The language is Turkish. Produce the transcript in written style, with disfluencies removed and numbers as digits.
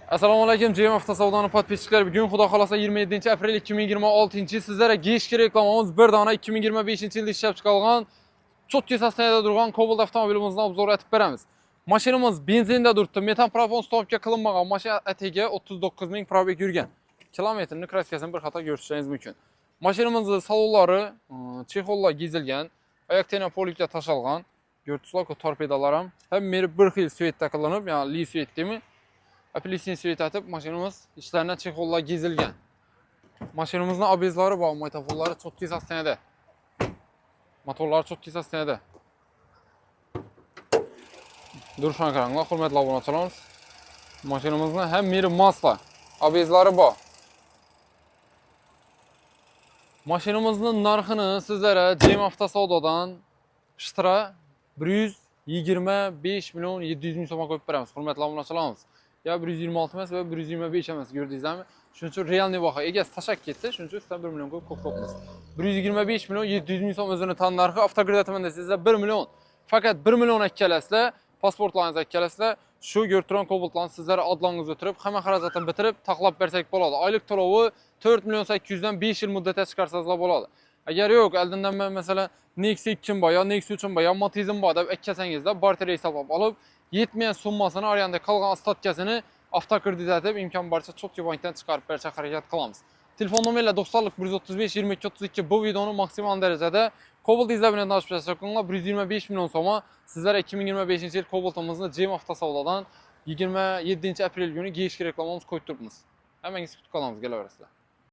Assalomu alaykum, JM Avtosavdoning podpischiklari. Bugun xudo xolasa 27-aprel 2026 sizlarga geyishki reklamamiz bir dona 2025-yilda ishlab chiqarilgan cho'tki sostenida turgan Cobalt avtomobilimizni obzor etib beramiz. Mashinamiz benzinda turibdi. Metan propon stopga qilinmagan. Mashina atigi 39 ming probeg yurgan. Kilometrni kraskasini bir xato ko'rishingiz mumkin. Mashinamizning salonlari chexollar gezilgan, oyoq tena polikga tashalgan. Ko'ribsizlar-ku, torpedalar ham bir xil svetda qilinib, ya'ni li svet deymi? Apelsin svet atib, mashinamiz ishlaridan chexollar gezilgan. Mashinamizning obezlari bor, motorlari cho'tki sostenida. Motorlari cho'tki sostenida. Durishni qaranglar, hurmatli obunachilarimiz. Mashinamizning ham meri masla, obezlari bor. Mashinamizning narxini sizlarga JM Avtosavdodan shtra 125 million 700 ming so'mga qo'yib beramiz. Hurmatli obunachilarimiz. Ya 126 emas va 125 emas, ko'rdingizmi? Shuning uchun realniy baho egasi tashab ketdi, shuning uchun sizdan 1 million ko'p-ko'pmiz. 125 million 700 ming so'm o'zini tan narxi, avtogradataman desangizlar 1 million. Faqat 1 million akkalasizlar, pasportlaringizni akkalasizlar, shu Görtron Cobaltlarni sizlar adlangiz o'tirib, hamma xarajatini bitirib taqlab bersak bo'ladi. Oylik to'lovi 4 million 800 dan 5 yil muddatga chiqarsangizlar bo'ladi. Agar yo'q, oldindan men masalan Nexia 2 bor, yo Nexia 3 bor, yo Matizm bor deb akkasangizda barter hisoblab olib, yetmayan summasini oriyanda qolgan ostatkasini avtokredit etib imkon boricha cho'tki bankdan chiqarib berishga harakat qilamiz. Telefon nomerlar 90 135 22 32. Bu videoni maksimal darajada Cobalt izlab tanishib chiqinglar. 125 million so'm sizlar 2025-yil Cobaltimizni JM Avtosavdodan 27-aprel kuni geyishki reklamamiz qo'yib turibmiz. Hammangiz kutib qolamiz, kelaverasizlar.